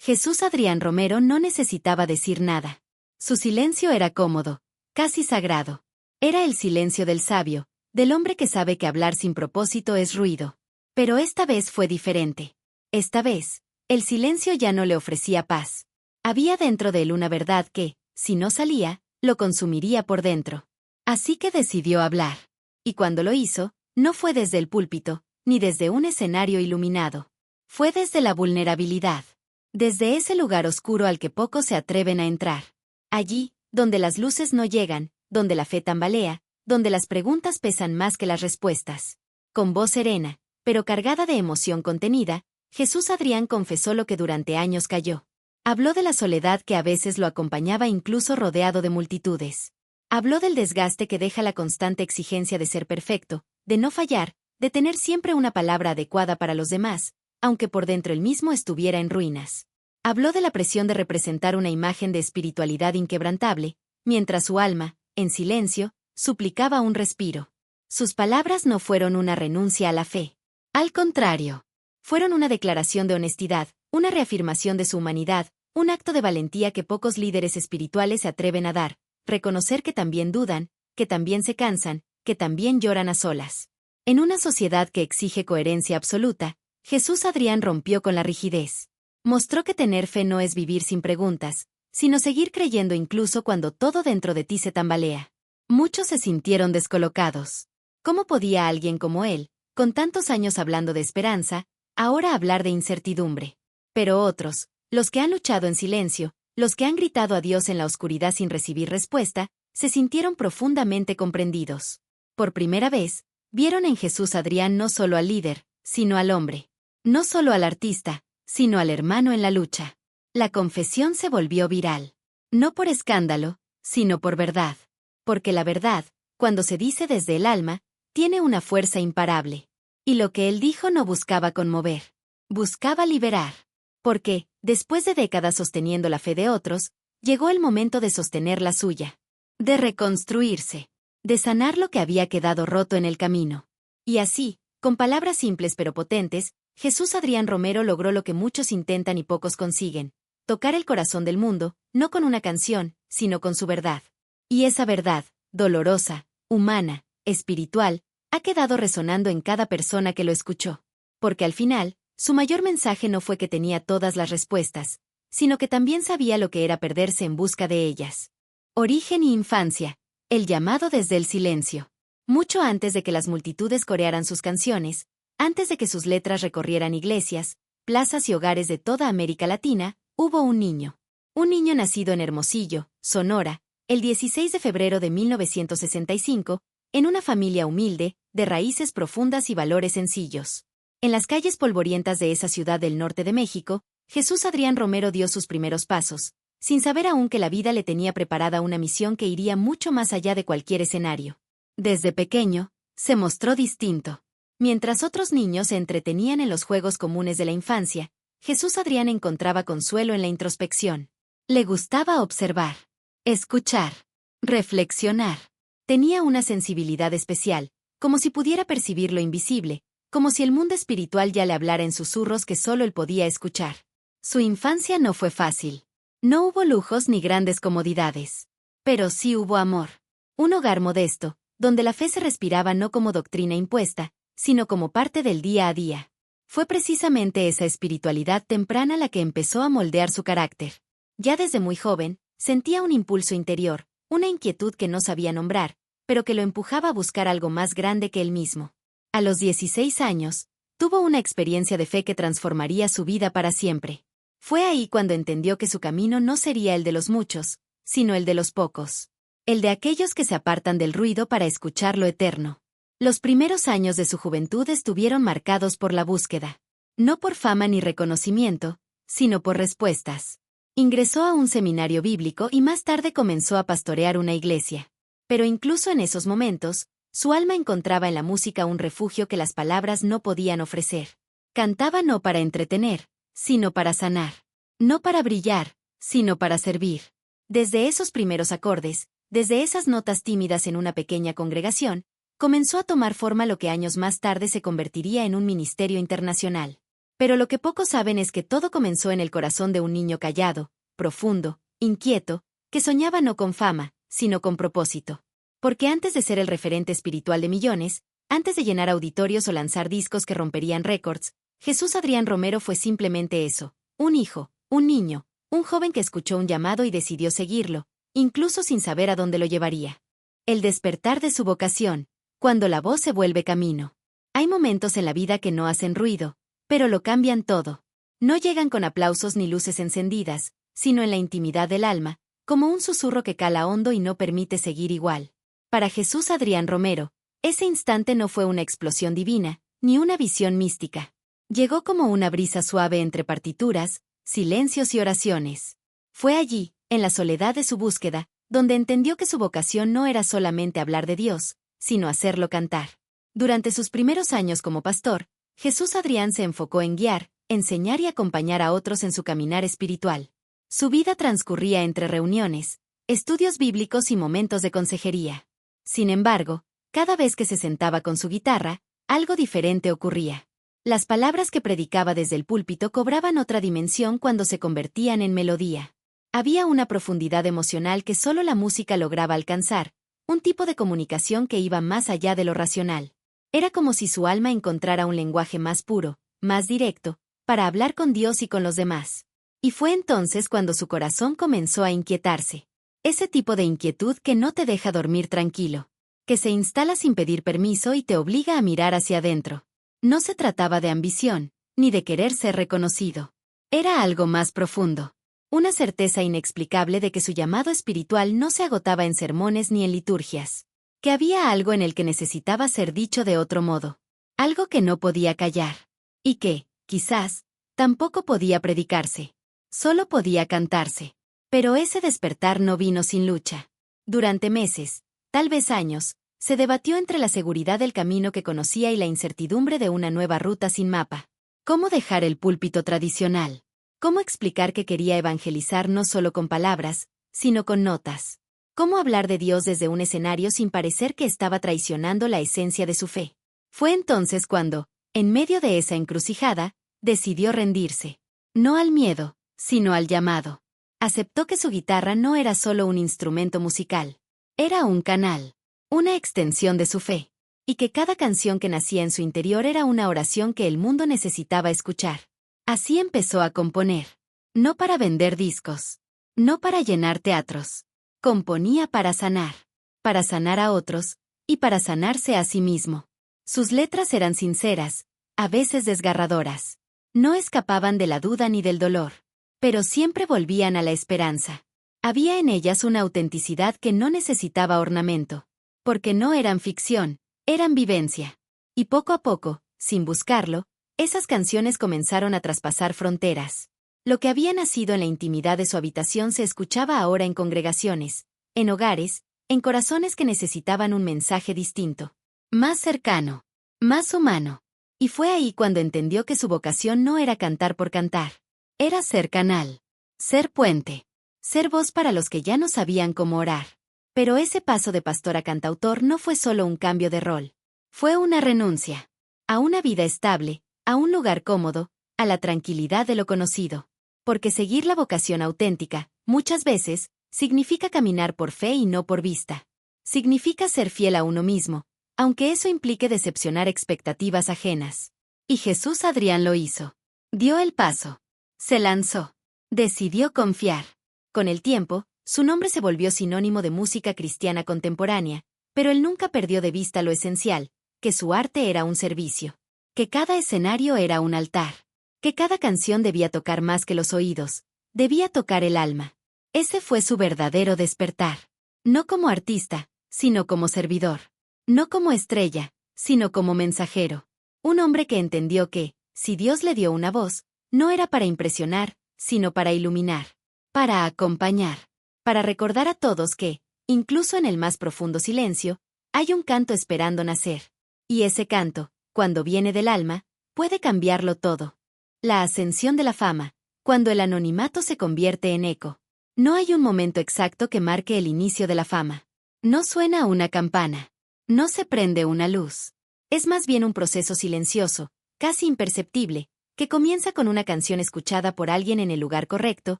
Jesús Adrián Romero no necesitaba decir nada. Su silencio era cómodo, casi sagrado. Era el silencio del sabio, del hombre que sabe que hablar sin propósito es ruido. Pero esta vez fue diferente. Esta vez, el silencio ya no le ofrecía paz. Había dentro de él una verdad que, si no salía, lo consumiría por dentro. Así que decidió hablar. Y cuando lo hizo, no fue desde el púlpito, ni desde un escenario iluminado. Fue desde la vulnerabilidad. Desde ese lugar oscuro al que pocos se atreven a entrar. Allí, donde las luces no llegan, donde la fe tambalea, donde las preguntas pesan más que las respuestas. Con voz serena, pero cargada de emoción contenida, Jesús Adrián confesó lo que durante años calló. Habló de la soledad que a veces lo acompañaba incluso rodeado de multitudes. Habló del desgaste que deja la constante exigencia de ser perfecto, de no fallar, de tener siempre una palabra adecuada para los demás, aunque por dentro él mismo estuviera en ruinas. Habló de la presión de representar una imagen de espiritualidad inquebrantable, mientras su alma, en silencio, suplicaba un respiro. Sus palabras no fueron una renuncia a la fe. Al contrario, fueron una declaración de honestidad, una reafirmación de su humanidad, un acto de valentía que pocos líderes espirituales se atreven a dar, reconocer que también dudan, que también se cansan, que también lloran a solas. En una sociedad que exige coherencia absoluta, Jesús Adrián rompió con la rigidez. Mostró que tener fe no es vivir sin preguntas, sino seguir creyendo incluso cuando todo dentro de ti se tambalea. Muchos se sintieron descolocados. ¿Cómo podía alguien como él, con tantos años hablando de esperanza, ahora hablar de incertidumbre? Pero otros, los que han luchado en silencio, los que han gritado a Dios en la oscuridad sin recibir respuesta, se sintieron profundamente comprendidos. Por primera vez, vieron en Jesús Adrián no solo al líder, sino al hombre. No solo al artista, sino al hermano en la lucha. La confesión se volvió viral. No por escándalo, sino por verdad. Porque la verdad, cuando se dice desde el alma, tiene una fuerza imparable. Y lo que él dijo no buscaba conmover. Buscaba liberar. Porque, después de décadas sosteniendo la fe de otros, llegó el momento de sostener la suya. De reconstruirse. De sanar lo que había quedado roto en el camino. Y así, con palabras simples pero potentes, Jesús Adrián Romero logró lo que muchos intentan y pocos consiguen: tocar el corazón del mundo, no con una canción, sino con su verdad. Y esa verdad, dolorosa, humana, espiritual, ha quedado resonando en cada persona que lo escuchó. Porque al final, su mayor mensaje no fue que tenía todas las respuestas, sino que también sabía lo que era perderse en busca de ellas. Origen y infancia, el llamado desde el silencio. Mucho antes de que las multitudes corearan sus canciones, antes de que sus letras recorrieran iglesias, plazas y hogares de toda América Latina, hubo un niño. Un niño nacido en Hermosillo, Sonora, el 16 de febrero de 1965, en una familia humilde, de raíces profundas y valores sencillos. En las calles polvorientas de esa ciudad del norte de México, Jesús Adrián Romero dio sus primeros pasos, sin saber aún que la vida le tenía preparada una misión que iría mucho más allá de cualquier escenario. Desde pequeño, se mostró distinto. Mientras otros niños se entretenían en los juegos comunes de la infancia, Jesús Adrián encontraba consuelo en la introspección. Le gustaba observar, escuchar, reflexionar. Tenía una sensibilidad especial, como si pudiera percibir lo invisible, como si el mundo espiritual ya le hablara en susurros que solo él podía escuchar. Su infancia no fue fácil. No hubo lujos ni grandes comodidades. Pero sí hubo amor. Un hogar modesto, donde la fe se respiraba no como doctrina impuesta, sino como parte del día a día. Fue precisamente esa espiritualidad temprana la que empezó a moldear su carácter. Ya desde muy joven, sentía un impulso interior, una inquietud que no sabía nombrar, pero que lo empujaba a buscar algo más grande que él mismo. A los 16 años, tuvo una experiencia de fe que transformaría su vida para siempre. Fue ahí cuando entendió que su camino no sería el de los muchos, sino el de los pocos. El de aquellos que se apartan del ruido para escuchar lo eterno. Los primeros años de su juventud estuvieron marcados por la búsqueda. No por fama ni reconocimiento, sino por respuestas. Ingresó a un seminario bíblico y más tarde comenzó a pastorear una iglesia. Pero incluso en esos momentos, su alma encontraba en la música un refugio que las palabras no podían ofrecer. Cantaba no para entretener, sino para sanar. No para brillar, sino para servir. Desde esos primeros acordes, desde esas notas tímidas en una pequeña congregación, comenzó a tomar forma lo que años más tarde se convertiría en un ministerio internacional. Pero lo que pocos saben es que todo comenzó en el corazón de un niño callado, profundo, inquieto, que soñaba no con fama, sino con propósito. Porque antes de ser el referente espiritual de millones, antes de llenar auditorios o lanzar discos que romperían récords, Jesús Adrián Romero fue simplemente eso, un hijo, un niño, un joven que escuchó un llamado y decidió seguirlo, incluso sin saber a dónde lo llevaría. El despertar de su vocación, cuando la voz se vuelve camino. Hay momentos en la vida que no hacen ruido, pero lo cambian todo. No llegan con aplausos ni luces encendidas, sino en la intimidad del alma, como un susurro que cala hondo y no permite seguir igual. Para Jesús Adrián Romero, ese instante no fue una explosión divina, ni una visión mística. Llegó como una brisa suave entre partituras, silencios y oraciones. Fue allí, en la soledad de su búsqueda, donde entendió que su vocación no era solamente hablar de Dios, sino hacerlo cantar. Durante sus primeros años como pastor, Jesús Adrián se enfocó en guiar, enseñar y acompañar a otros en su caminar espiritual. Su vida transcurría entre reuniones, estudios bíblicos y momentos de consejería. Sin embargo, cada vez que se sentaba con su guitarra, algo diferente ocurría. Las palabras que predicaba desde el púlpito cobraban otra dimensión cuando se convertían en melodía. Había una profundidad emocional que solo la música lograba alcanzar, un tipo de comunicación que iba más allá de lo racional. Era como si su alma encontrara un lenguaje más puro, más directo, para hablar con Dios y con los demás. Y fue entonces cuando su corazón comenzó a inquietarse. Ese tipo de inquietud que no te deja dormir tranquilo, que se instala sin pedir permiso y te obliga a mirar hacia adentro. No se trataba de ambición, ni de querer ser reconocido. Era algo más profundo. Una certeza inexplicable de que su llamado espiritual no se agotaba en sermones ni en liturgias. Que había algo en el que necesitaba ser dicho de otro modo. Algo que no podía callar. Y que, quizás, tampoco podía predicarse. Solo podía cantarse. Pero ese despertar no vino sin lucha. Durante meses, tal vez años, se debatió entre la seguridad del camino que conocía y la incertidumbre de una nueva ruta sin mapa. ¿Cómo dejar el púlpito tradicional? ¿Cómo explicar que quería evangelizar no solo con palabras, sino con notas? ¿Cómo hablar de Dios desde un escenario sin parecer que estaba traicionando la esencia de su fe? Fue entonces cuando, en medio de esa encrucijada, decidió rendirse. No al miedo, sino al llamado. Aceptó que su guitarra no era solo un instrumento musical. Era un canal, una extensión de su fe. Y que cada canción que nacía en su interior era una oración que el mundo necesitaba escuchar. Así empezó a componer. No para vender discos. No para llenar teatros. Componía para sanar a otros, y para sanarse a sí mismo. Sus letras eran sinceras, a veces desgarradoras. No escapaban de la duda ni del dolor, pero siempre volvían a la esperanza. Había en ellas una autenticidad que no necesitaba ornamento, porque no eran ficción, eran vivencia. Y poco a poco, sin buscarlo, esas canciones comenzaron a traspasar fronteras. Lo que había nacido en la intimidad de su habitación se escuchaba ahora en congregaciones, en hogares, en corazones que necesitaban un mensaje distinto, más cercano, más humano. Y fue ahí cuando entendió que su vocación no era cantar por cantar. Era ser canal, ser puente, ser voz para los que ya no sabían cómo orar. Pero ese paso de pastor a cantautor no fue solo un cambio de rol. Fue una renuncia a una vida estable, a un lugar cómodo, a la tranquilidad de lo conocido. Porque seguir la vocación auténtica, muchas veces, significa caminar por fe y no por vista. Significa ser fiel a uno mismo, aunque eso implique decepcionar expectativas ajenas. Y Jesús Adrián lo hizo. Dio el paso. Se lanzó. Decidió confiar. Con el tiempo, su nombre se volvió sinónimo de música cristiana contemporánea, pero él nunca perdió de vista lo esencial, que su arte era un servicio. Que cada escenario era un altar. Que cada canción debía tocar más que los oídos, debía tocar el alma. Ese fue su verdadero despertar. No como artista, sino como servidor. No como estrella, sino como mensajero. Un hombre que entendió que, si Dios le dio una voz, no era para impresionar, sino para iluminar. Para acompañar. Para recordar a todos que, incluso en el más profundo silencio, hay un canto esperando nacer. Y ese canto, cuando viene del alma, puede cambiarlo todo. La ascensión de la fama, cuando el anonimato se convierte en eco. No hay un momento exacto que marque el inicio de la fama. No suena una campana. No se prende una luz. Es más bien un proceso silencioso, casi imperceptible, que comienza con una canción escuchada por alguien en el lugar correcto,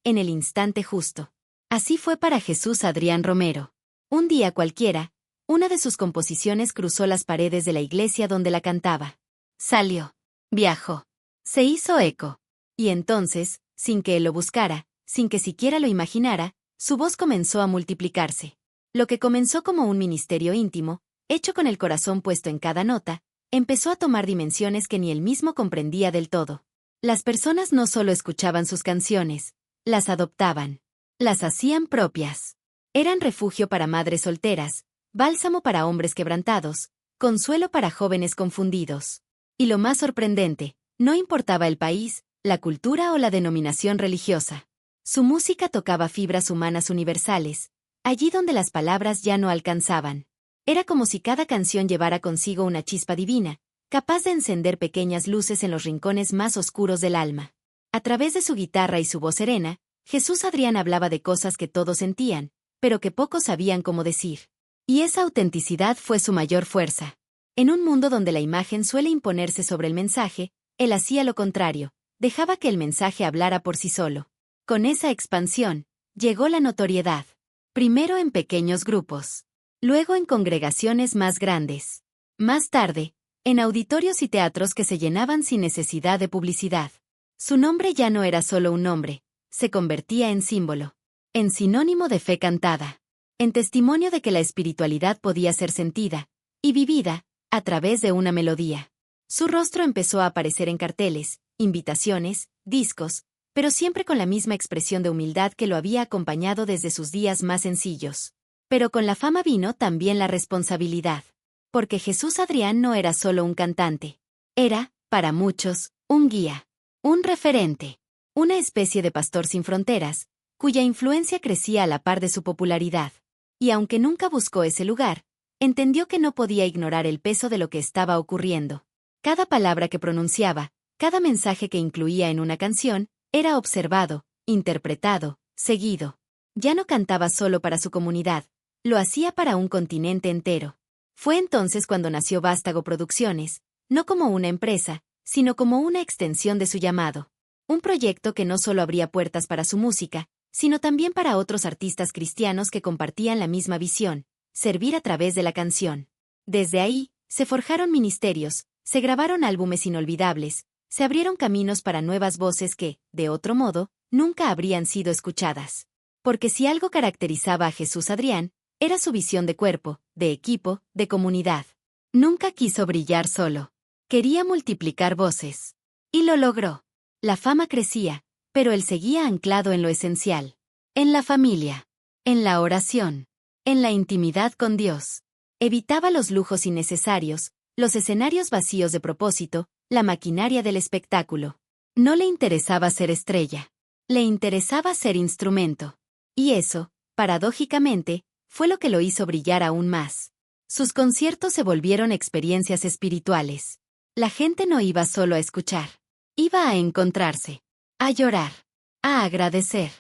en el instante justo. Así fue para Jesús Adrián Romero. Un día cualquiera, una de sus composiciones cruzó las paredes de la iglesia donde la cantaba. Salió. Viajó. Se hizo eco. Y entonces, sin que él lo buscara, sin que siquiera lo imaginara, su voz comenzó a multiplicarse. Lo que comenzó como un ministerio íntimo, hecho con el corazón puesto en cada nota, empezó a tomar dimensiones que ni él mismo comprendía del todo. Las personas no solo escuchaban sus canciones, las adoptaban. Las hacían propias. Eran refugio para madres solteras, bálsamo para hombres quebrantados, consuelo para jóvenes confundidos. Y lo más sorprendente, no importaba el país, la cultura o la denominación religiosa. Su música tocaba fibras humanas universales, allí donde las palabras ya no alcanzaban. Era como si cada canción llevara consigo una chispa divina, capaz de encender pequeñas luces en los rincones más oscuros del alma. A través de su guitarra y su voz serena, Jesús Adrián hablaba de cosas que todos sentían, pero que pocos sabían cómo decir. Y esa autenticidad fue su mayor fuerza. En un mundo donde la imagen suele imponerse sobre el mensaje, él hacía lo contrario, dejaba que el mensaje hablara por sí solo. Con esa expansión, llegó la notoriedad. Primero en pequeños grupos. Luego en congregaciones más grandes. Más tarde, en auditorios y teatros que se llenaban sin necesidad de publicidad. Su nombre ya no era solo un nombre, se convertía en símbolo. En sinónimo de fe cantada. En testimonio de que la espiritualidad podía ser sentida y vivida a través de una melodía. Su rostro empezó a aparecer en carteles, invitaciones, discos, pero siempre con la misma expresión de humildad que lo había acompañado desde sus días más sencillos. Pero con la fama vino también la responsabilidad. Porque Jesús Adrián no era solo un cantante. Era, para muchos, un guía. Un referente. Una especie de pastor sin fronteras, cuya influencia crecía a la par de su popularidad. Y aunque nunca buscó ese lugar, entendió que no podía ignorar el peso de lo que estaba ocurriendo. Cada palabra que pronunciaba, cada mensaje que incluía en una canción, era observado, interpretado, seguido. Ya no cantaba solo para su comunidad, lo hacía para un continente entero. Fue entonces cuando nació Vástago Producciones, no como una empresa, sino como una extensión de su llamado. Un proyecto que no solo abría puertas para su música, sino también para otros artistas cristianos que compartían la misma visión, servir a través de la canción. Desde ahí, se forjaron ministerios, se grabaron álbumes inolvidables, se abrieron caminos para nuevas voces que, de otro modo, nunca habrían sido escuchadas. Porque si algo caracterizaba a Jesús Adrián, era su visión de cuerpo, de equipo, de comunidad. Nunca quiso brillar solo. Quería multiplicar voces. Y lo logró. La fama crecía, pero él seguía anclado en lo esencial. En la familia. En la oración. En la intimidad con Dios. Evitaba los lujos innecesarios, los escenarios vacíos de propósito, la maquinaria del espectáculo. No le interesaba ser estrella. Le interesaba ser instrumento. Y eso, paradójicamente, fue lo que lo hizo brillar aún más. Sus conciertos se volvieron experiencias espirituales. La gente no iba solo a escuchar. Iba a encontrarse. A llorar. A agradecer.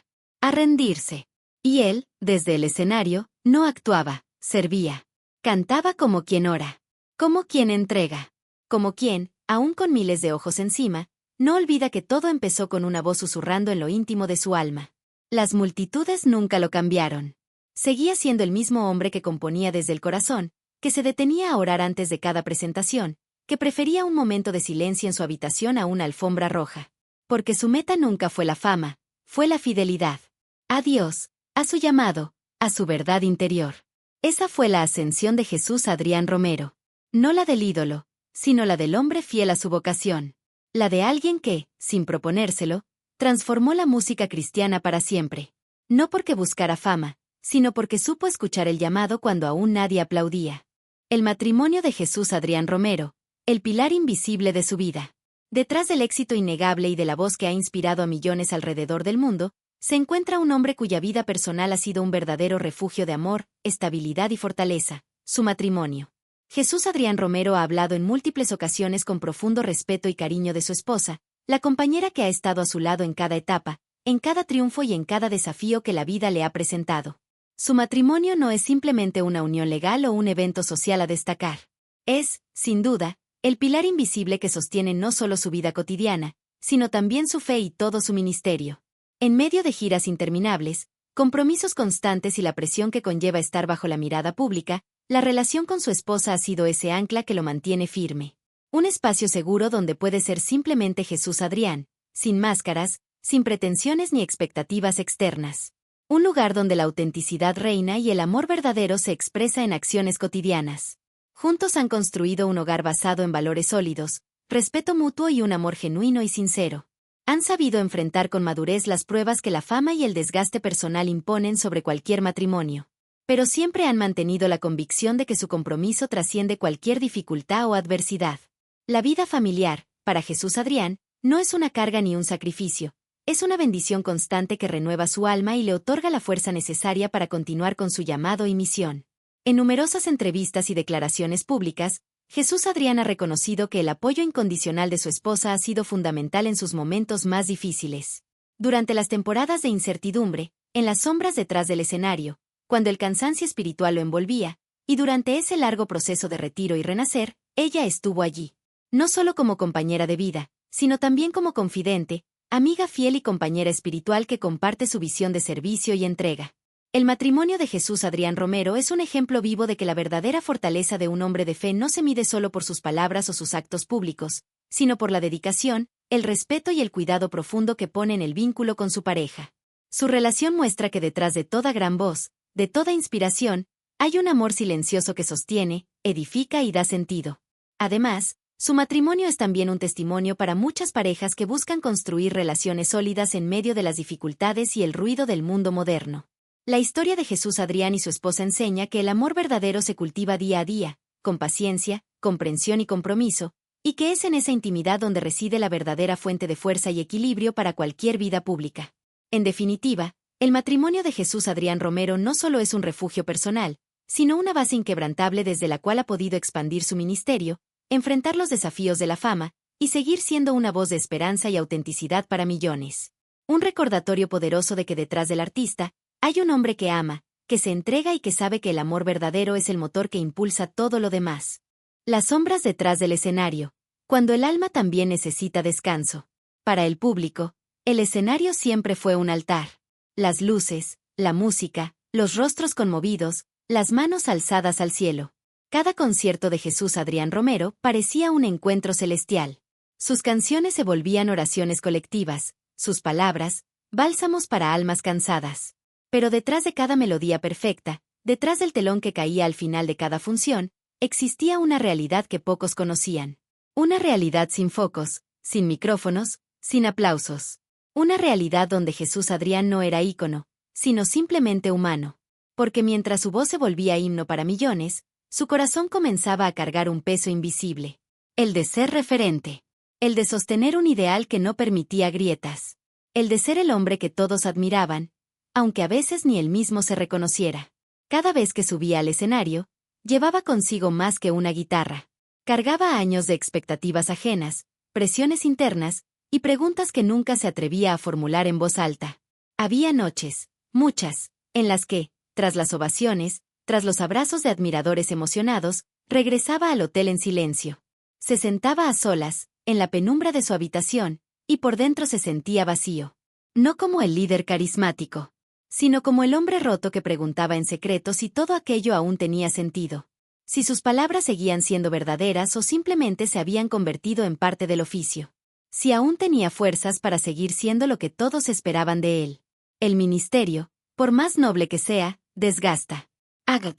A rendirse. Y él, desde el escenario, no actuaba, servía. Cantaba como quien ora. Como quien entrega. Como quien, aún con miles de ojos encima, no olvida que todo empezó con una voz susurrando en lo íntimo de su alma. Las multitudes nunca lo cambiaron. Seguía siendo el mismo hombre que componía desde el corazón, que se detenía a orar antes de cada presentación, que prefería un momento de silencio en su habitación a una alfombra roja. Porque su meta nunca fue la fama, fue la fidelidad. A Dios, a su llamado, a su verdad interior. Esa fue la ascensión de Jesús Adrián Romero. No la del ídolo, sino la del hombre fiel a su vocación. La de alguien que, sin proponérselo, transformó la música cristiana para siempre. No porque buscara fama, sino porque supo escuchar el llamado cuando aún nadie aplaudía. El matrimonio de Jesús Adrián Romero, el pilar invisible de su vida. Detrás del éxito innegable y de la voz que ha inspirado a millones alrededor del mundo, se encuentra un hombre cuya vida personal ha sido un verdadero refugio de amor, estabilidad y fortaleza, su matrimonio. Jesús Adrián Romero ha hablado en múltiples ocasiones con profundo respeto y cariño de su esposa, la compañera que ha estado a su lado en cada etapa, en cada triunfo y en cada desafío que la vida le ha presentado. Su matrimonio no es simplemente una unión legal o un evento social a destacar. Es, sin duda, el pilar invisible que sostiene no solo su vida cotidiana, sino también su fe y todo su ministerio. En medio de giras interminables, compromisos constantes y la presión que conlleva estar bajo la mirada pública, la relación con su esposa ha sido ese ancla que lo mantiene firme. Un espacio seguro donde puede ser simplemente Jesús Adrián, sin máscaras, sin pretensiones ni expectativas externas. Un lugar donde la autenticidad reina y el amor verdadero se expresa en acciones cotidianas. Juntos han construido un hogar basado en valores sólidos, respeto mutuo y un amor genuino y sincero. Han sabido enfrentar con madurez las pruebas que la fama y el desgaste personal imponen sobre cualquier matrimonio. Pero siempre han mantenido la convicción de que su compromiso trasciende cualquier dificultad o adversidad. La vida familiar, para Jesús Adrián, no es una carga ni un sacrificio. Es una bendición constante que renueva su alma y le otorga la fuerza necesaria para continuar con su llamado y misión. En numerosas entrevistas y declaraciones públicas, Jesús Adrián ha reconocido que el apoyo incondicional de su esposa ha sido fundamental en sus momentos más difíciles. Durante las temporadas de incertidumbre, en las sombras detrás del escenario, cuando el cansancio espiritual lo envolvía, y durante ese largo proceso de retiro y renacer, ella estuvo allí. No solo como compañera de vida, sino también como confidente, amiga fiel y compañera espiritual que comparte su visión de servicio y entrega. El matrimonio de Jesús Adrián Romero es un ejemplo vivo de que la verdadera fortaleza de un hombre de fe no se mide solo por sus palabras o sus actos públicos, sino por la dedicación, el respeto y el cuidado profundo que pone en el vínculo con su pareja. Su relación muestra que detrás de toda gran voz, de toda inspiración, hay un amor silencioso que sostiene, edifica y da sentido. Además, su matrimonio es también un testimonio para muchas parejas que buscan construir relaciones sólidas en medio de las dificultades y el ruido del mundo moderno. La historia de Jesús Adrián y su esposa enseña que el amor verdadero se cultiva día a día, con paciencia, comprensión y compromiso, y que es en esa intimidad donde reside la verdadera fuente de fuerza y equilibrio para cualquier vida pública. En definitiva, el matrimonio de Jesús Adrián Romero no solo es un refugio personal, sino una base inquebrantable desde la cual ha podido expandir su ministerio, enfrentar los desafíos de la fama, y seguir siendo una voz de esperanza y autenticidad para millones. Un recordatorio poderoso de que detrás del artista, hay un hombre que ama, que se entrega y que sabe que el amor verdadero es el motor que impulsa todo lo demás. Las sombras detrás del escenario, cuando el alma también necesita descanso. Para el público, el escenario siempre fue un altar. Las luces, la música, los rostros conmovidos, las manos alzadas al cielo. Cada concierto de Jesús Adrián Romero parecía un encuentro celestial. Sus canciones se volvían oraciones colectivas, sus palabras, bálsamos para almas cansadas. Pero detrás de cada melodía perfecta, detrás del telón que caía al final de cada función, existía una realidad que pocos conocían. Una realidad sin focos, sin micrófonos, sin aplausos. Una realidad donde Jesús Adrián no era ícono, sino simplemente humano. Porque mientras su voz se volvía himno para millones, su corazón comenzaba a cargar un peso invisible. El de ser referente. El de sostener un ideal que no permitía grietas. El de ser el hombre que todos admiraban, aunque a veces ni él mismo se reconociera. Cada vez que subía al escenario, llevaba consigo más que una guitarra. Cargaba años de expectativas ajenas, presiones internas, y preguntas que nunca se atrevía a formular en voz alta. Había noches, muchas, en las que, tras las ovaciones, tras los abrazos de admiradores emocionados, regresaba al hotel en silencio. Se sentaba a solas, en la penumbra de su habitación, y por dentro se sentía vacío. No como el líder carismático, sino como el hombre roto que preguntaba en secreto si todo aquello aún tenía sentido. Si sus palabras seguían siendo verdaderas o simplemente se habían convertido en parte del oficio. Si aún tenía fuerzas para seguir siendo lo que todos esperaban de él. El ministerio, por más noble que sea, desgasta. Agat.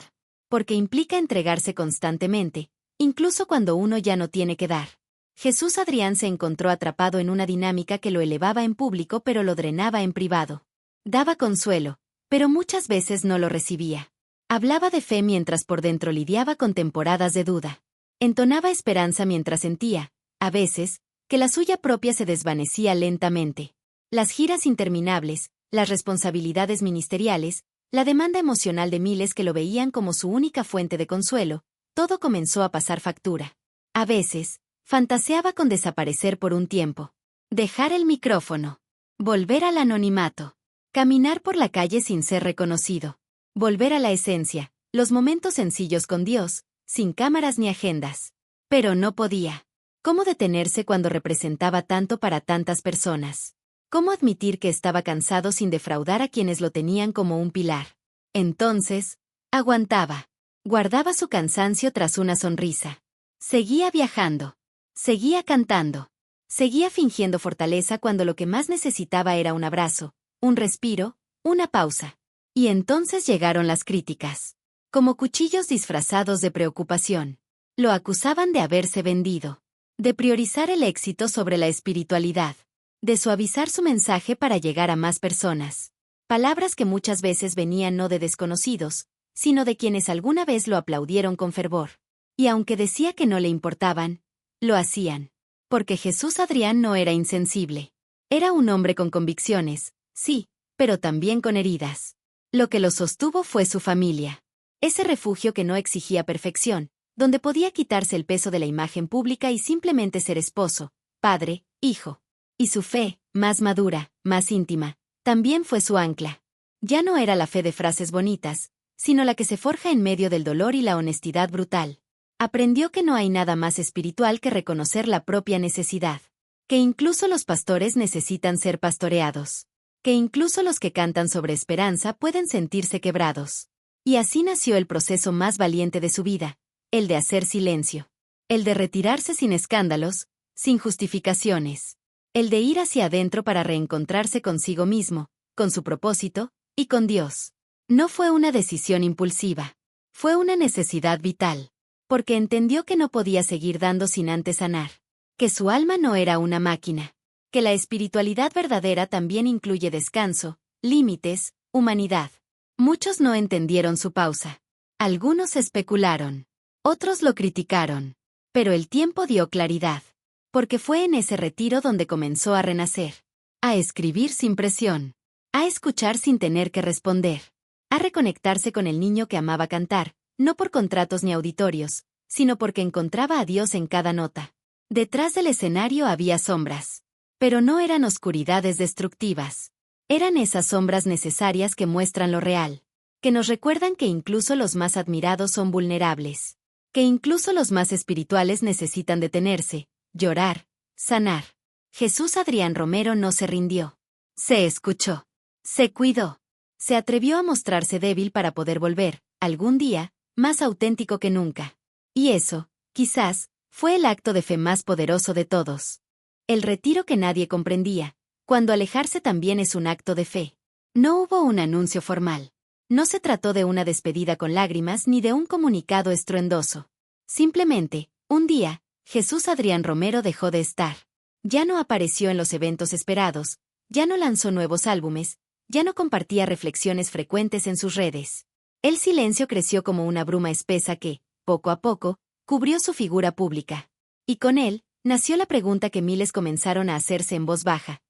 Porque implica entregarse constantemente, incluso cuando uno ya no tiene que dar. Jesús Adrián se encontró atrapado en una dinámica que lo elevaba en público pero lo drenaba en privado. Daba consuelo, pero muchas veces no lo recibía. Hablaba de fe mientras por dentro lidiaba con temporadas de duda. Entonaba esperanza mientras sentía, a veces, que la suya propia se desvanecía lentamente. Las giras interminables, las responsabilidades ministeriales, la demanda emocional de miles que lo veían como su única fuente de consuelo, todo comenzó a pasar factura. A veces, fantaseaba con desaparecer por un tiempo. Dejar el micrófono. Volver al anonimato. Caminar por la calle sin ser reconocido. Volver a la esencia, los momentos sencillos con Dios, sin cámaras ni agendas. Pero no podía. ¿Cómo detenerse cuando representaba tanto para tantas personas? ¿Cómo admitir que estaba cansado sin defraudar a quienes lo tenían como un pilar? Entonces, aguantaba. Guardaba su cansancio tras una sonrisa. Seguía viajando. Seguía cantando. Seguía fingiendo fortaleza cuando lo que más necesitaba era un abrazo, un respiro, una pausa. Y entonces llegaron las críticas. Como cuchillos disfrazados de preocupación. Lo acusaban de haberse vendido. De priorizar el éxito sobre la espiritualidad. De suavizar su mensaje para llegar a más personas. Palabras que muchas veces venían no de desconocidos, sino de quienes alguna vez lo aplaudieron con fervor. Y aunque decía que no le importaban, lo hacían. Porque Jesús Adrián no era insensible. Era un hombre con convicciones, sí, pero también con heridas. Lo que lo sostuvo fue su familia. Ese refugio que no exigía perfección, donde podía quitarse el peso de la imagen pública y simplemente ser esposo, padre, hijo. Y su fe, más madura, más íntima, también fue su ancla. Ya no era la fe de frases bonitas, sino la que se forja en medio del dolor y la honestidad brutal. Aprendió que no hay nada más espiritual que reconocer la propia necesidad. Que incluso los pastores necesitan ser pastoreados. Que incluso los que cantan sobre esperanza pueden sentirse quebrados. Y así nació el proceso más valiente de su vida, el de hacer silencio. El de retirarse sin escándalos, sin justificaciones. El de ir hacia adentro para reencontrarse consigo mismo, con su propósito, y con Dios. No fue una decisión impulsiva. Fue una necesidad vital. Porque entendió que no podía seguir dando sin antes sanar. Que su alma no era una máquina. Que la espiritualidad verdadera también incluye descanso, límites, humanidad. Muchos no entendieron su pausa. Algunos especularon. Otros lo criticaron. Pero el tiempo dio claridad. Porque fue en ese retiro donde comenzó a renacer. A escribir sin presión. A escuchar sin tener que responder. A reconectarse con el niño que amaba cantar. No por contratos ni auditorios, sino porque encontraba a Dios en cada nota. Detrás del escenario había sombras. Pero no eran oscuridades destructivas. Eran esas sombras necesarias que muestran lo real. Que nos recuerdan que incluso los más admirados son vulnerables. Que incluso los más espirituales necesitan detenerse, llorar, sanar. Jesús Adrián Romero no se rindió. Se escuchó. Se cuidó. Se atrevió a mostrarse débil para poder volver, algún día, más auténtico que nunca. Y eso, quizás, fue el acto de fe más poderoso de todos. El retiro que nadie comprendía, cuando alejarse también es un acto de fe. No hubo un anuncio formal. No se trató de una despedida con lágrimas ni de un comunicado estruendoso. Simplemente, un día, Jesús Adrián Romero dejó de estar. Ya no apareció en los eventos esperados, ya no lanzó nuevos álbumes, ya no compartía reflexiones frecuentes en sus redes. El silencio creció como una bruma espesa que, poco a poco, cubrió su figura pública. Y con él, nació la pregunta que miles comenzaron a hacerse en voz baja.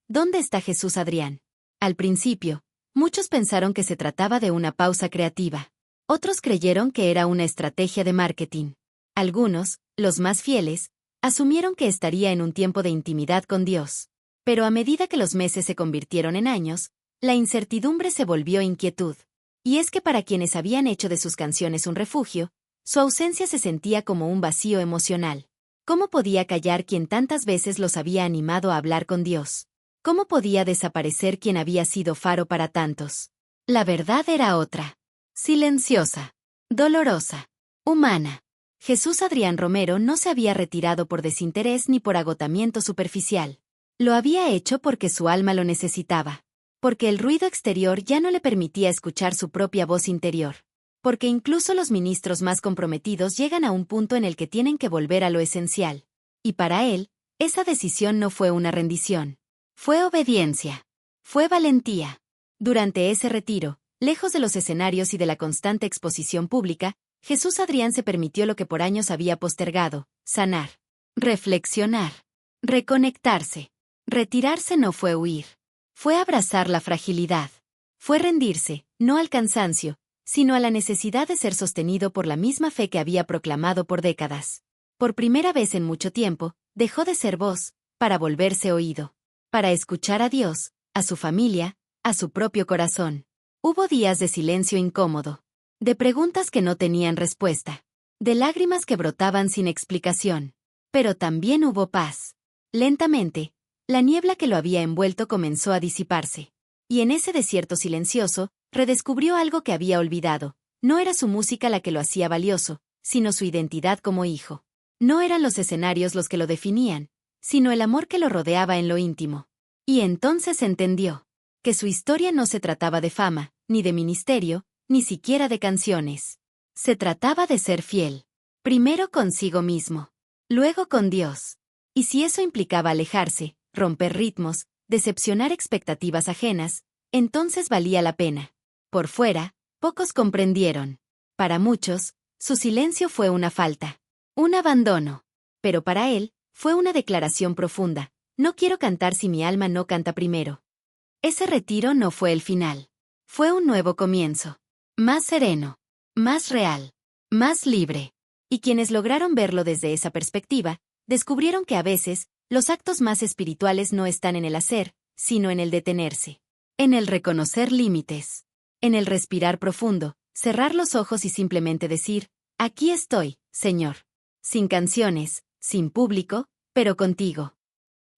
¿Dónde está Jesús Adrián? Al principio, muchos pensaron que se trataba de una pausa creativa. Otros creyeron que era una estrategia de marketing. Algunos, los más fieles, asumieron que estaría en un tiempo de intimidad con Dios. Pero a medida que los meses se convirtieron en años, la incertidumbre se volvió inquietud. Y es que para quienes habían hecho de sus canciones un refugio, su ausencia se sentía como un vacío emocional. ¿Cómo podía callar quien tantas veces los había animado a hablar con Dios? ¿Cómo podía desaparecer quien había sido faro para tantos? La verdad era otra. Silenciosa. Dolorosa. Humana. Jesús Adrián Romero no se había retirado por desinterés ni por agotamiento superficial. Lo había hecho porque su alma lo necesitaba. Porque el ruido exterior ya no le permitía escuchar su propia voz interior. Porque incluso los ministros más comprometidos llegan a un punto en el que tienen que volver a lo esencial. Y para él, esa decisión no fue una rendición. Fue obediencia. Fue valentía. Durante ese retiro, lejos de los escenarios y de la constante exposición pública, Jesús Adrián se permitió lo que por años había postergado: sanar. Reflexionar. Reconectarse. Retirarse no fue huir. Fue abrazar la fragilidad. Fue rendirse, no al cansancio, sino a la necesidad de ser sostenido por la misma fe que había proclamado por décadas. Por primera vez en mucho tiempo, dejó de ser voz, para volverse oído. Para escuchar a Dios, a su familia, a su propio corazón. Hubo días de silencio incómodo. De preguntas que no tenían respuesta. De lágrimas que brotaban sin explicación. Pero también hubo paz. Lentamente, la niebla que lo había envuelto comenzó a disiparse. Y en ese desierto silencioso, redescubrió algo que había olvidado. No era su música la que lo hacía valioso, sino su identidad como hijo. No eran los escenarios los que lo definían, sino el amor que lo rodeaba en lo íntimo. Y entonces entendió que su historia no se trataba de fama, ni de ministerio, ni siquiera de canciones. Se trataba de ser fiel. Primero consigo mismo. Luego con Dios. Y si eso implicaba alejarse, romper ritmos, decepcionar expectativas ajenas, entonces valía la pena. Por fuera, pocos comprendieron. Para muchos, su silencio fue una falta. Un abandono. Pero para él, fue una declaración profunda. No quiero cantar si mi alma no canta primero. Ese retiro no fue el final. Fue un nuevo comienzo. Más sereno. Más real. Más libre. Y quienes lograron verlo desde esa perspectiva, descubrieron que a veces, los actos más espirituales no están en el hacer, sino en el detenerse. En el reconocer límites. En el respirar profundo, cerrar los ojos y simplemente decir, aquí estoy, Señor. Sin canciones, sin público, pero contigo.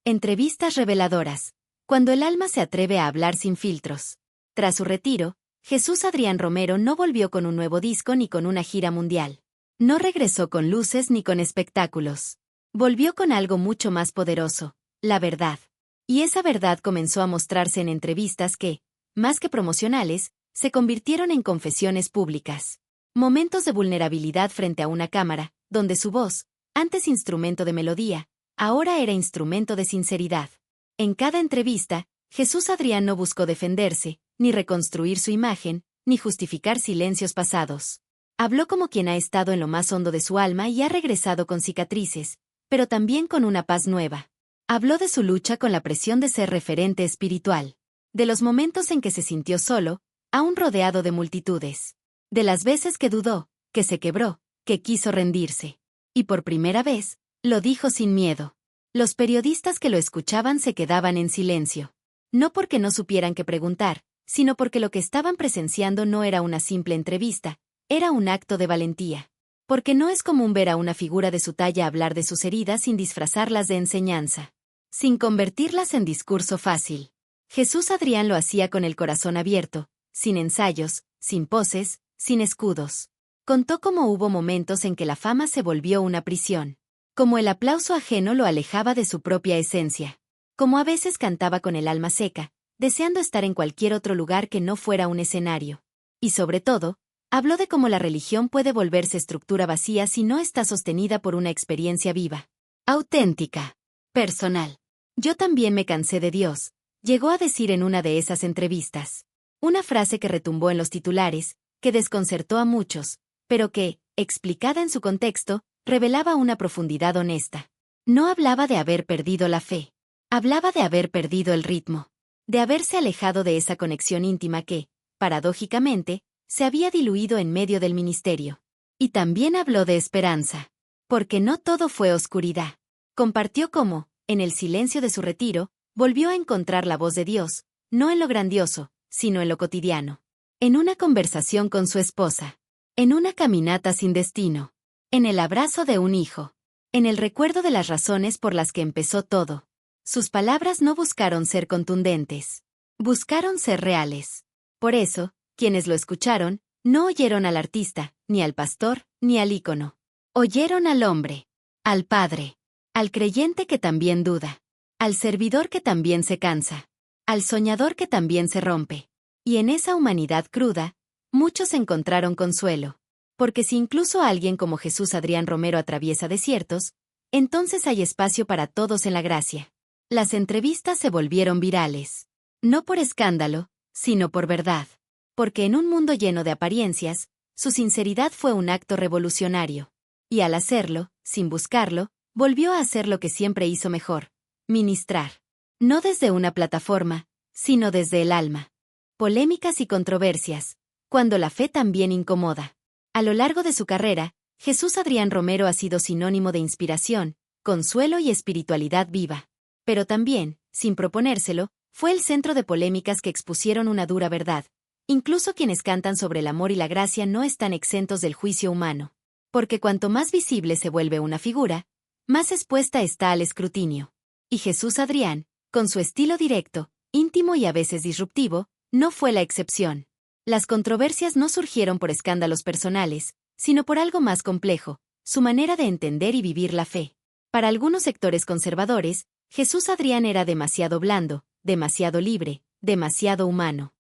Entrevistas reveladoras. Cuando el alma se atreve a hablar sin filtros. Tras su retiro, Jesús Adrián Romero no volvió con un nuevo disco ni con una gira mundial. No regresó con luces ni con espectáculos. Volvió con algo mucho más poderoso, la verdad. Y esa verdad comenzó a mostrarse en entrevistas que, más que promocionales, se convirtieron en confesiones públicas. Momentos de vulnerabilidad frente a una cámara, donde su voz, antes instrumento de melodía, ahora era instrumento de sinceridad. En cada entrevista, Jesús Adrián no buscó defenderse, ni reconstruir su imagen, ni justificar silencios pasados. Habló como quien ha estado en lo más hondo de su alma y ha regresado con cicatrices, pero también con una paz nueva. Habló de su lucha con la presión de ser referente espiritual, de los momentos en que se sintió solo, aún rodeado de multitudes, de las veces que dudó, que se quebró, que quiso rendirse. Y por primera vez, lo dijo sin miedo. Los periodistas que lo escuchaban se quedaban en silencio. No porque no supieran qué preguntar, sino porque lo que estaban presenciando no era una simple entrevista, era un acto de valentía. Porque no es común ver a una figura de su talla hablar de sus heridas sin disfrazarlas de enseñanza, sin convertirlas en discurso fácil. Jesús Adrián lo hacía con el corazón abierto, sin ensayos, sin poses, sin escudos. Contó cómo hubo momentos en que la fama se volvió una prisión, como el aplauso ajeno lo alejaba de su propia esencia, como a veces cantaba con el alma seca, deseando estar en cualquier otro lugar que no fuera un escenario. Y sobre todo, habló de cómo la religión puede volverse estructura vacía si no está sostenida por una experiencia viva, auténtica, personal. Yo también me cansé de Dios, llegó a decir en una de esas entrevistas. Una frase que retumbó en los titulares, que desconcertó a muchos, pero que, explicada en su contexto, revelaba una profundidad honesta. No hablaba de haber perdido la fe. Hablaba de haber perdido el ritmo. De haberse alejado de esa conexión íntima que, paradójicamente, se había diluido en medio del ministerio. Y también habló de esperanza. Porque no todo fue oscuridad. Compartió cómo, en el silencio de su retiro, volvió a encontrar la voz de Dios, no en lo grandioso, sino en lo cotidiano. En una conversación con su esposa. En una caminata sin destino. En el abrazo de un hijo. En el recuerdo de las razones por las que empezó todo. Sus palabras no buscaron ser contundentes. Buscaron ser reales. Por eso, quienes lo escucharon, no oyeron al artista, ni al pastor, ni al ícono. Oyeron al hombre. Al padre. Al creyente que también duda. Al servidor que también se cansa. Al soñador que también se rompe. Y en esa humanidad cruda, muchos encontraron consuelo. Porque si incluso alguien como Jesús Adrián Romero atraviesa desiertos, entonces hay espacio para todos en la gracia. Las entrevistas se volvieron virales. No por escándalo, sino por verdad. Porque en un mundo lleno de apariencias, su sinceridad fue un acto revolucionario. Y al hacerlo, sin buscarlo, volvió a hacer lo que siempre hizo mejor: ministrar. No desde una plataforma, sino desde el alma. Polémicas y controversias, cuando la fe también incomoda. A lo largo de su carrera, Jesús Adrián Romero ha sido sinónimo de inspiración, consuelo y espiritualidad viva. Pero también, sin proponérselo, fue el centro de polémicas que expusieron una dura verdad. Incluso quienes cantan sobre el amor y la gracia no están exentos del juicio humano. Porque cuanto más visible se vuelve una figura, más expuesta está al escrutinio. Y Jesús Adrián, con su estilo directo, íntimo y a veces disruptivo, no fue la excepción. Las controversias no surgieron por escándalos personales, sino por algo más complejo, su manera de entender y vivir la fe. Para algunos sectores conservadores, Jesús Adrián era demasiado blando, demasiado libre, demasiado humano.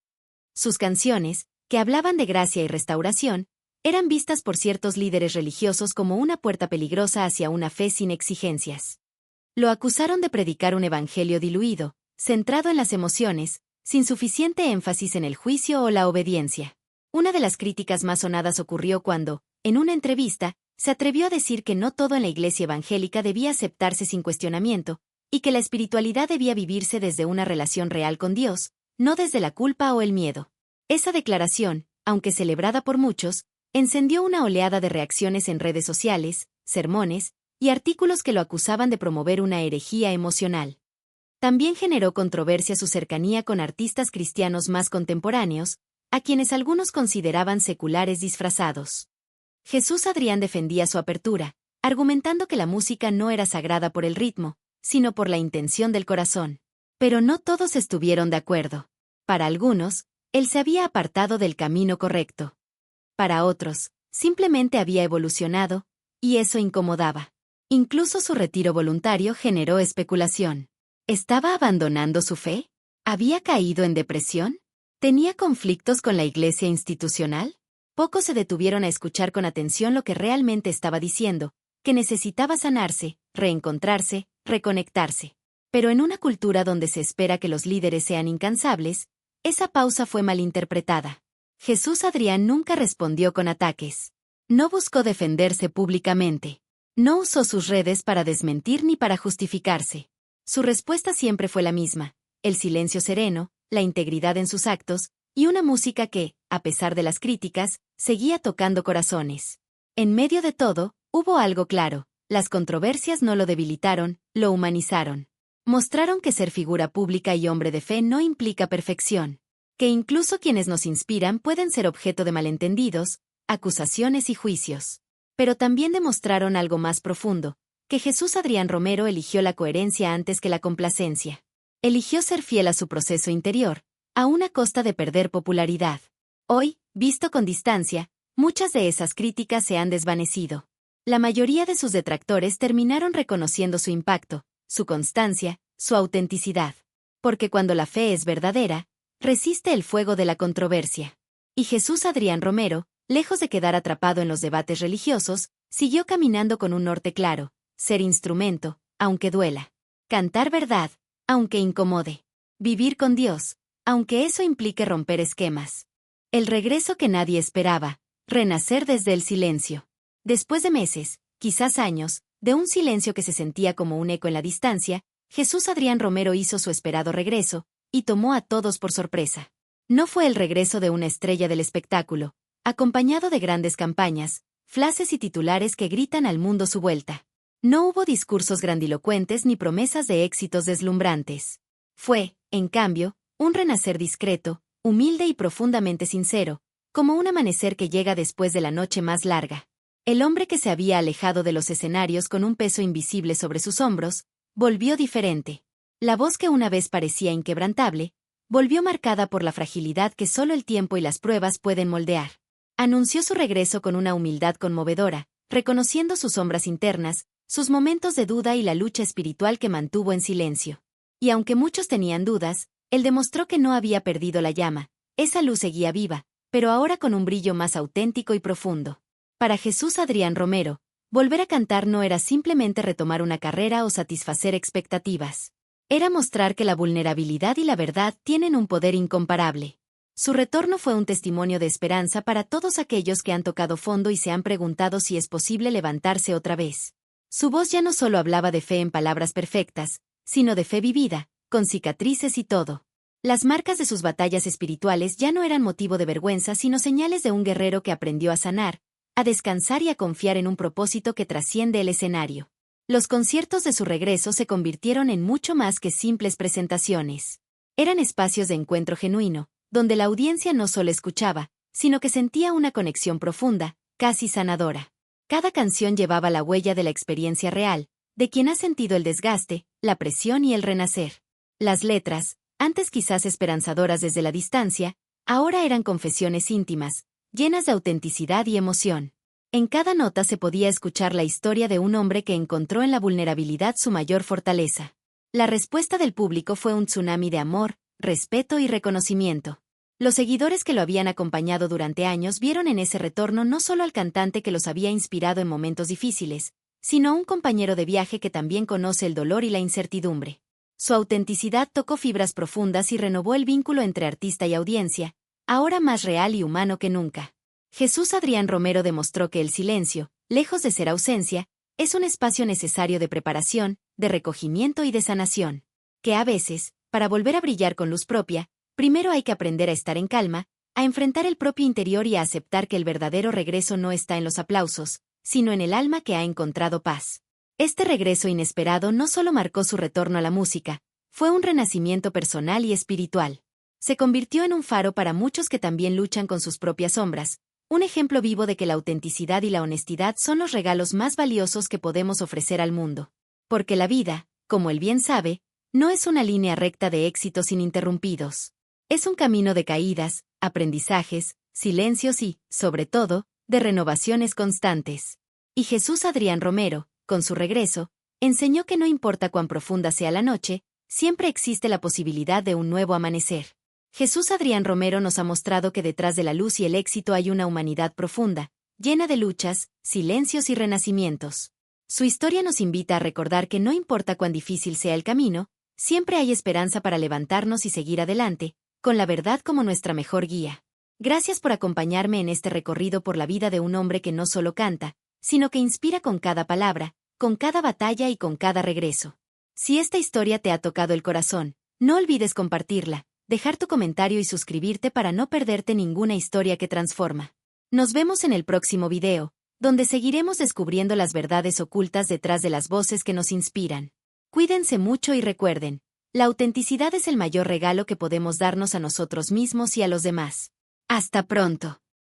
Sus canciones, que hablaban de gracia y restauración, eran vistas por ciertos líderes religiosos como una puerta peligrosa hacia una fe sin exigencias. Lo acusaron de predicar un evangelio diluido, centrado en las emociones, sin suficiente énfasis en el juicio o la obediencia. Una de las críticas más sonadas ocurrió cuando, en una entrevista, se atrevió a decir que no todo en la iglesia evangélica debía aceptarse sin cuestionamiento, y que la espiritualidad debía vivirse desde una relación real con Dios, no desde la culpa o el miedo. Esa declaración, aunque celebrada por muchos, encendió una oleada de reacciones en redes sociales, sermones y artículos que lo acusaban de promover una herejía emocional. También generó controversia su cercanía con artistas cristianos más contemporáneos, a quienes algunos consideraban seculares disfrazados. Jesús Adrián defendía su apertura, argumentando que la música no era sagrada por el ritmo, sino por la intención del corazón. Pero no todos estuvieron de acuerdo. Para algunos, él se había apartado del camino correcto. Para otros, simplemente había evolucionado, y eso incomodaba. Incluso su retiro voluntario generó especulación. ¿Estaba abandonando su fe? ¿Había caído en depresión? ¿Tenía conflictos con la iglesia institucional? Pocos se detuvieron a escuchar con atención lo que realmente estaba diciendo, que necesitaba sanarse, reencontrarse, reconectarse. Pero en una cultura donde se espera que los líderes sean incansables, esa pausa fue malinterpretada. Jesús Adrián nunca respondió con ataques. No buscó defenderse públicamente. No usó sus redes para desmentir ni para justificarse. Su respuesta siempre fue la misma: el silencio sereno, la integridad en sus actos, y una música que, a pesar de las críticas, seguía tocando corazones. En medio de todo, hubo algo claro: las controversias no lo debilitaron, lo humanizaron. Mostraron que ser figura pública y hombre de fe no implica perfección. Que incluso quienes nos inspiran pueden ser objeto de malentendidos, acusaciones y juicios. Pero también demostraron algo más profundo: que Jesús Adrián Romero eligió la coherencia antes que la complacencia. Eligió ser fiel a su proceso interior, a una costa de perder popularidad. Hoy, visto con distancia, muchas de esas críticas se han desvanecido. La mayoría de sus detractores terminaron reconociendo su impacto, su constancia, su autenticidad. Porque cuando la fe es verdadera, resiste el fuego de la controversia. Y Jesús Adrián Romero, lejos de quedar atrapado en los debates religiosos, siguió caminando con un norte claro: ser instrumento, aunque duela. Cantar verdad, aunque incomode. Vivir con Dios, aunque eso implique romper esquemas. El regreso que nadie esperaba: renacer desde el silencio. Después de meses, quizás años, de un silencio que se sentía como un eco en la distancia, Jesús Adrián Romero hizo su esperado regreso, y tomó a todos por sorpresa. No fue el regreso de una estrella del espectáculo, acompañado de grandes campañas, flashes y titulares que gritan al mundo su vuelta. No hubo discursos grandilocuentes ni promesas de éxitos deslumbrantes. Fue, en cambio, un renacer discreto, humilde y profundamente sincero, como un amanecer que llega después de la noche más larga. El hombre que se había alejado de los escenarios con un peso invisible sobre sus hombros, volvió diferente. La voz que una vez parecía inquebrantable, volvió marcada por la fragilidad que solo el tiempo y las pruebas pueden moldear. Anunció su regreso con una humildad conmovedora, reconociendo sus sombras internas, sus momentos de duda y la lucha espiritual que mantuvo en silencio. Y aunque muchos tenían dudas, él demostró que no había perdido la llama. Esa luz seguía viva, pero ahora con un brillo más auténtico y profundo. Para Jesús Adrián Romero, volver a cantar no era simplemente retomar una carrera o satisfacer expectativas. Era mostrar que la vulnerabilidad y la verdad tienen un poder incomparable. Su retorno fue un testimonio de esperanza para todos aquellos que han tocado fondo y se han preguntado si es posible levantarse otra vez. Su voz ya no solo hablaba de fe en palabras perfectas, sino de fe vivida, con cicatrices y todo. Las marcas de sus batallas espirituales ya no eran motivo de vergüenza, sino señales de un guerrero que aprendió a sanar, a descansar y a confiar en un propósito que trasciende el escenario. Los conciertos de su regreso se convirtieron en mucho más que simples presentaciones. Eran espacios de encuentro genuino, donde la audiencia no solo escuchaba, sino que sentía una conexión profunda, casi sanadora. Cada canción llevaba la huella de la experiencia real, de quien ha sentido el desgaste, la presión y el renacer. Las letras, antes quizás esperanzadoras desde la distancia, ahora eran confesiones íntimas, llenas de autenticidad y emoción. En cada nota se podía escuchar la historia de un hombre que encontró en la vulnerabilidad su mayor fortaleza. La respuesta del público fue un tsunami de amor, respeto y reconocimiento. Los seguidores que lo habían acompañado durante años vieron en ese retorno no solo al cantante que los había inspirado en momentos difíciles, sino un compañero de viaje que también conoce el dolor y la incertidumbre. Su autenticidad tocó fibras profundas y renovó el vínculo entre artista y audiencia, ahora más real y humano que nunca. Jesús Adrián Romero demostró que el silencio, lejos de ser ausencia, es un espacio necesario de preparación, de recogimiento y de sanación. Que a veces, para volver a brillar con luz propia, primero hay que aprender a estar en calma, a enfrentar el propio interior y a aceptar que el verdadero regreso no está en los aplausos, sino en el alma que ha encontrado paz. Este regreso inesperado no solo marcó su retorno a la música, fue un renacimiento personal y espiritual. Se convirtió en un faro para muchos que también luchan con sus propias sombras, un ejemplo vivo de que la autenticidad y la honestidad son los regalos más valiosos que podemos ofrecer al mundo. Porque la vida, como él bien sabe, no es una línea recta de éxitos ininterrumpidos. Es un camino de caídas, aprendizajes, silencios y, sobre todo, de renovaciones constantes. Y Jesús Adrián Romero, con su regreso, enseñó que no importa cuán profunda sea la noche, siempre existe la posibilidad de un nuevo amanecer. Jesús Adrián Romero nos ha mostrado que detrás de la luz y el éxito hay una humanidad profunda, llena de luchas, silencios y renacimientos. Su historia nos invita a recordar que no importa cuán difícil sea el camino, siempre hay esperanza para levantarnos y seguir adelante, con la verdad como nuestra mejor guía. Gracias por acompañarme en este recorrido por la vida de un hombre que no solo canta, sino que inspira con cada palabra, con cada batalla y con cada regreso. Si esta historia te ha tocado el corazón, no olvides compartirla, dejar tu comentario y suscribirte para no perderte ninguna historia que transforma. Nos vemos en el próximo video, donde seguiremos descubriendo las verdades ocultas detrás de las voces que nos inspiran. Cuídense mucho y recuerden, la autenticidad es el mayor regalo que podemos darnos a nosotros mismos y a los demás. Hasta pronto.